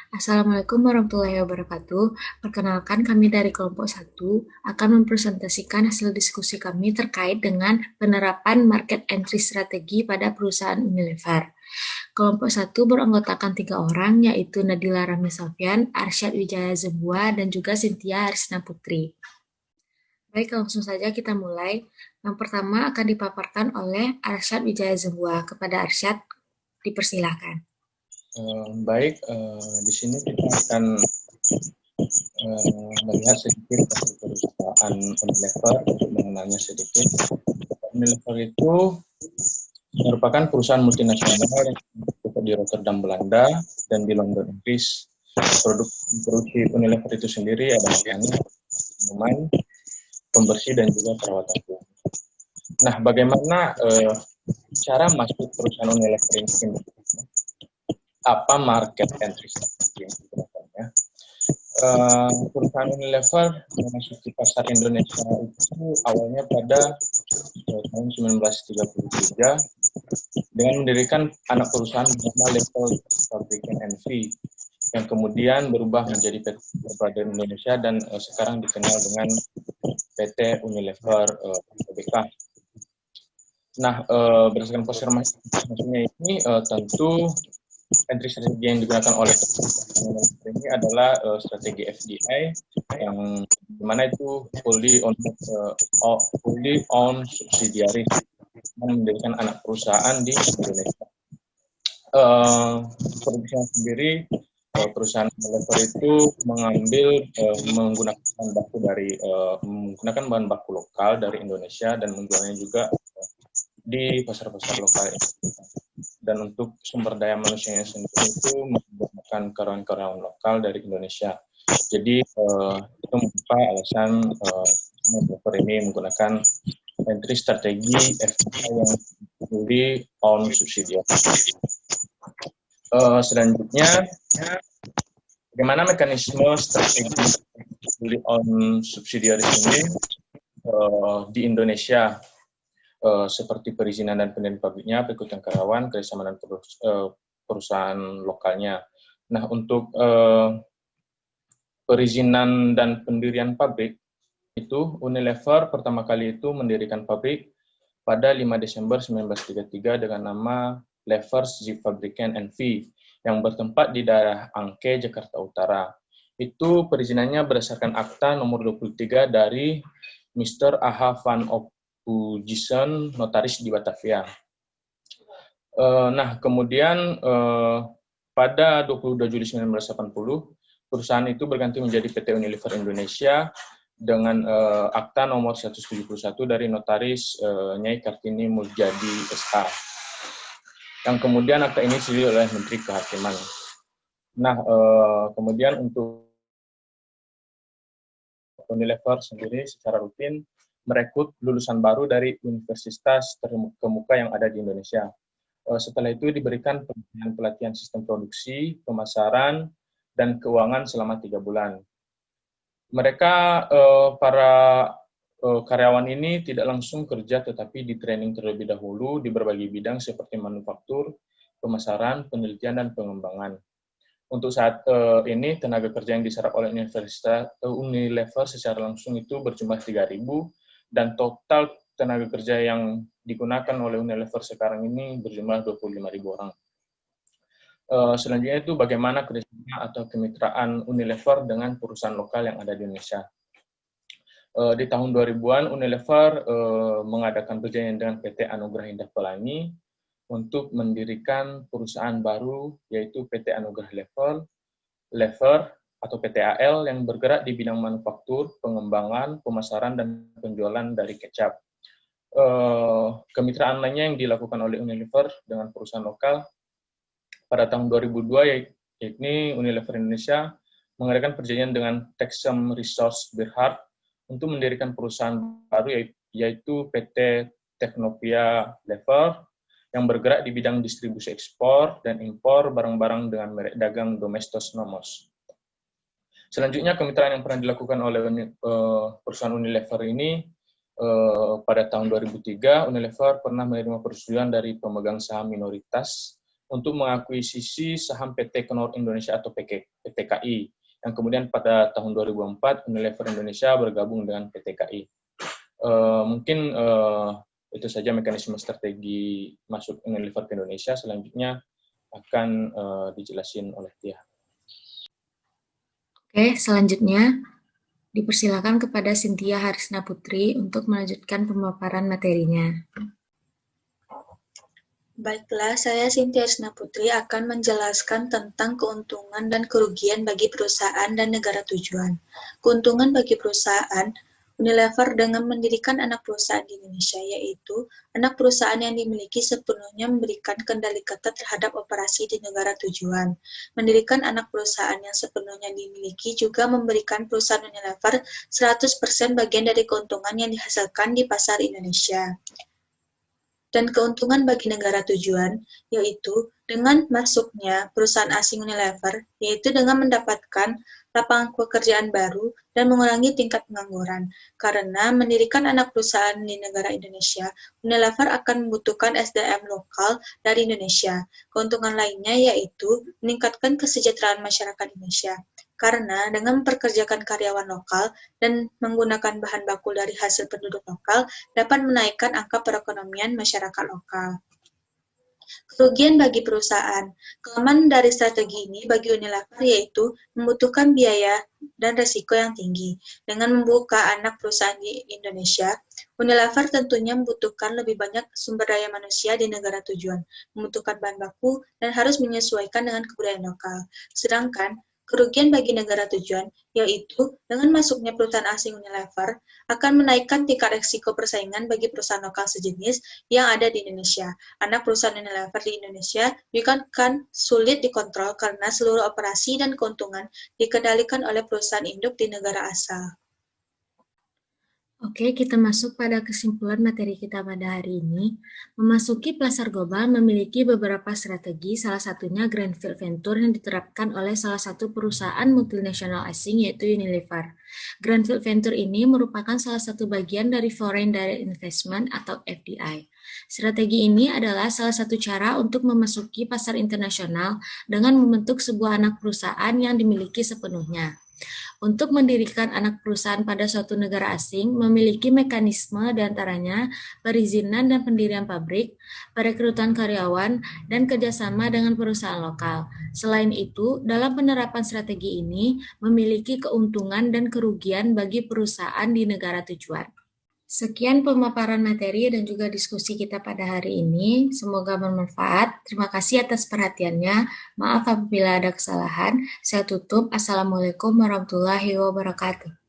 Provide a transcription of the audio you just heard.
Assalamualaikum warahmatullahi wabarakatuh. Perkenalkan kami dari kelompok satu akan mempresentasikan hasil diskusi kami terkait dengan penerapan market entry strategi pada perusahaan Unilever. Kelompok satu beranggotakan 3 orang, yaitu Nadila Rami Sofyan, Arsyad Wijaya Zembua, dan juga Cynthia Arisna Putri. Baik, langsung saja kita mulai. Yang pertama akan dipaparkan oleh Arsyad Wijaya Zembua. Kepada Arsyad, dipersilahkan. Baik, di sini kita akan melihat sedikit dari perusahaan Unilever untuk mengenalnya sedikit. Unilever itu merupakan perusahaan multinasional yang terdapat di Rotterdam, Belanda, dan di London, Inggris. Produksi Unilever itu sendiri ada makanan, minuman, pembersih, dan juga perawatan tubuh. Nah, bagaimana cara masuk perusahaan Unilever ini? Apa market entry strategy yang digunakannya? Perusahaan Unilever memasuki pasar Indonesia itu awalnya pada tahun 1933 dengan mendirikan anak perusahaan bernama Level Fabrication NV yang kemudian berubah menjadi PT Brother Indonesia dan sekarang dikenal dengan PT Unilever Tbk. Nah, berdasarkan konfirmasinya ini tentu entry strategi yang digunakan oleh ini adalah strategi FDI yang dimana itu fully on subsidiary mendirikan anak perusahaan di Indonesia. Perusahaan sendiri perusahaan Unilever itu menggunakan bahan baku lokal dari Indonesia dan menjualnya juga di pasar-pasar lokal. Dan untuk sumber daya manusianya sendiri itu menggunakan karyawan-karyawan lokal dari Indonesia. Jadi itu mengapa alasan Unilever ini menggunakan entry strategi FDI yang fully on subsidiary. Selanjutnya, bagaimana mekanisme strategi fully on subsidiary ini di Indonesia? Seperti perizinan dan pendirian pabriknya, pengikutan karyawan, kerjasama dan perusahaan lokalnya. Nah, untuk perizinan dan pendirian pabrik itu Unilever pertama kali itu mendirikan pabrik pada 5 Desember 1933 dengan nama Levers Fabriken NV yang bertempat di daerah Angke, Jakarta Utara. Itu perizinannya berdasarkan akta nomor 23 dari Mr. A.H. van Ophuijsen, notaris di Batavia. Nah, kemudian pada 22 Juli 1980, perusahaan itu berganti menjadi PT Unilever Indonesia dengan akta nomor 171 dari notaris Nyai Kartini Muljadi SH. Yang kemudian akta ini disetujui oleh Menteri Kehakiman. Nah, kemudian untuk Unilever sendiri secara rutin merekrut lulusan baru dari universitas terkemuka yang ada di Indonesia. Setelah itu diberikan pelatihan sistem produksi, pemasaran, dan keuangan selama 3 bulan. Mereka, para karyawan ini tidak langsung kerja, tetapi di training terlebih dahulu di berbagai bidang seperti manufaktur, pemasaran, penelitian, dan pengembangan. Untuk saat ini, tenaga kerja yang diserap oleh Unilever secara langsung itu berjumlah 3.000, dan total tenaga kerja yang digunakan oleh Unilever sekarang ini berjumlah 25.000 orang. Selanjutnya itu bagaimana kerjasama atau kemitraan Unilever dengan perusahaan lokal yang ada di Indonesia. Di tahun 2000-an, Unilever mengadakan perjanjian dengan PT Anugerah Indah Pelangi untuk mendirikan perusahaan baru, yaitu PT Anugerah Lever atau PTAL yang bergerak di bidang manufaktur, pengembangan, pemasaran, dan penjualan dari kecap. Kemitraan lainnya yang dilakukan oleh Unilever dengan perusahaan lokal pada tahun 2002, yakni Unilever Indonesia mengadakan perjanjian dengan Texem Resource Berhad untuk mendirikan perusahaan baru, yaitu PT Teknopia Lever yang bergerak di bidang distribusi ekspor dan impor barang-barang dengan merek dagang Domestos Nomos. Selanjutnya, kemitraan yang pernah dilakukan oleh perusahaan Unilever ini pada tahun 2003, Unilever pernah menerima persetujuan dari pemegang saham minoritas untuk mengakuisisi saham PT Knorr Indonesia atau PTKI, yang kemudian pada tahun 2004 Unilever Indonesia bergabung dengan PTKI. Mungkin itu saja mekanisme strategi masuk Unilever ke Indonesia. Selanjutnya akan dijelasin oleh Tia. Oke, selanjutnya dipersilakan kepada Cynthia Harisna Putri untuk melanjutkan pemaparan materinya. Baiklah, saya Cynthia Harisna Putri akan menjelaskan tentang keuntungan dan kerugian bagi perusahaan dan negara tujuan. Keuntungan bagi perusahaan Unilever dengan mendirikan anak perusahaan di Indonesia, yaitu anak perusahaan yang dimiliki sepenuhnya memberikan kendali ketat terhadap operasi di negara tujuan. Mendirikan anak perusahaan yang sepenuhnya dimiliki juga memberikan perusahaan Unilever 100% bagian dari keuntungan yang dihasilkan di pasar Indonesia. Dan keuntungan bagi negara tujuan, yaitu dengan masuknya perusahaan asing Unilever, yaitu dengan mendapatkan lapangan pekerjaan baru dan mengurangi tingkat pengangguran. Karena mendirikan anak perusahaan di negara Indonesia, Unilever akan membutuhkan SDM lokal dari Indonesia. Keuntungan lainnya yaitu meningkatkan kesejahteraan masyarakat Indonesia. Karena dengan memperkerjakan karyawan lokal dan menggunakan bahan baku dari hasil penduduk lokal dapat menaikkan angka perekonomian masyarakat lokal. Kerugian bagi perusahaan. Kelemahan dari strategi ini bagi Unilever yaitu membutuhkan biaya dan resiko yang tinggi. Dengan membuka anak perusahaan di Indonesia, Unilever tentunya membutuhkan lebih banyak sumber daya manusia di negara tujuan, membutuhkan bahan baku, dan harus menyesuaikan dengan kebudayaan lokal. Sedangkan kerugian bagi negara tujuan, yaitu dengan masuknya perusahaan asing Unilever, akan menaikkan tingkat risiko persaingan bagi perusahaan lokal sejenis yang ada di Indonesia. Anak perusahaan Unilever di Indonesia juga akan sulit dikontrol karena seluruh operasi dan keuntungan dikendalikan oleh perusahaan induk di negara asal. Oke, kita masuk pada kesimpulan materi kita pada hari ini. Memasuki pasar global memiliki beberapa strategi, salah satunya Greenfield Venture yang diterapkan oleh salah satu perusahaan multinasional asing yaitu Unilever. Greenfield Venture ini merupakan salah satu bagian dari Foreign Direct Investment atau FDI. Strategi ini adalah salah satu cara untuk memasuki pasar internasional dengan membentuk sebuah anak perusahaan yang dimiliki sepenuhnya. Untuk mendirikan anak perusahaan pada suatu negara asing memiliki mekanisme diantaranya perizinan dan pendirian pabrik, perekrutan karyawan, dan kerjasama dengan perusahaan lokal. Selain itu, dalam penerapan strategi ini memiliki keuntungan dan kerugian bagi perusahaan di negara tujuan. Sekian pemaparan materi dan juga diskusi kita pada hari ini. Semoga bermanfaat. Terima kasih atas perhatiannya. Maaf apabila ada kesalahan. Saya tutup. Assalamualaikum warahmatullahi wabarakatuh.